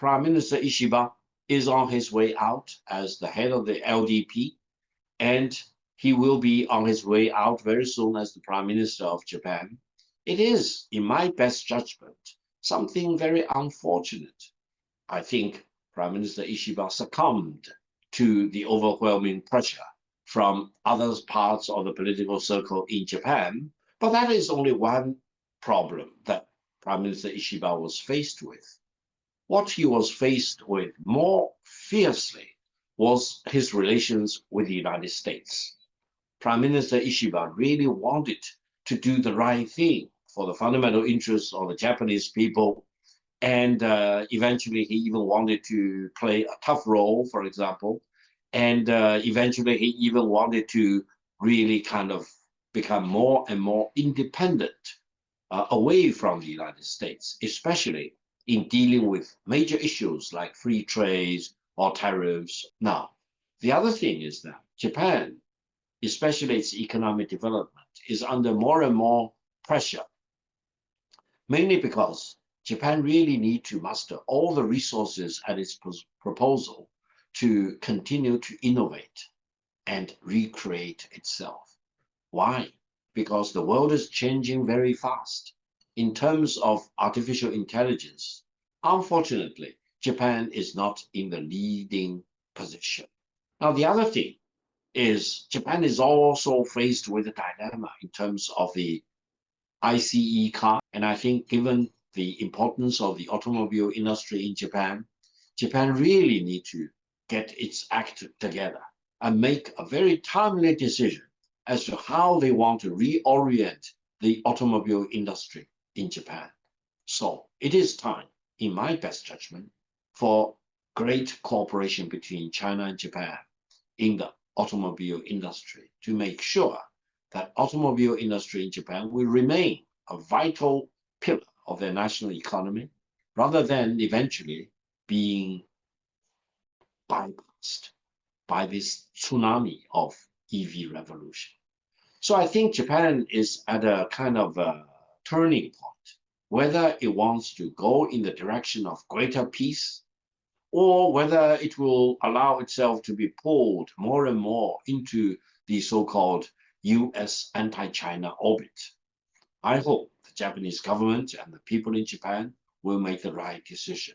Prime Minister Ishiba is on his way out as the head of the LDP, and he will be on his way out very soon as the Prime Minister of Japan. It is, in my best judgment, something very unfortunate. I think Prime Minister Ishiba succumbed to the overwhelming pressure from other parts of the political circle in Japan, but that is only one problem that Prime Minister Ishiba was faced with. What he was faced with more fiercely was his relations with the United States. Prime Minister Ishiba really wanted to do the right thing for the fundamental interests of the Japanese people, and eventually he even wanted to play a tough role, for example, and eventually he even wanted to really kind of become more and more independent away from the United States, especially in dealing with major issues like free trade or tariffs. Now, the other thing is that Japan, especially its economic development, is under more and more pressure, mainly because Japan really needs to muster all the resources at its proposal to continue to innovate and recreate itself. Why? Because the world is changing very fast. In terms of artificial intelligence, unfortunately, Japan is not in the leading position. Now, the other thing is Japan is also faced with a dilemma in terms of the ICE car. And I think given the importance of the automobile industry in Japan, Japan really needs to get its act together and make a very timely decision as to how they want to reorient the automobile industry in Japan. So it is time, in my best judgment, for great cooperation between China and Japan in the automobile industry to make sure that automobile industry in Japan will remain a vital pillar of their national economy, rather than eventually being bypassed by this tsunami of EV revolution. So I think Japan is at a kind of a turning point, whether it wants to go in the direction of greater peace, or whether it will allow itself to be pulled more and more into the so-called US anti-China orbit. I hope the Japanese government and the people in Japan will make the right decision.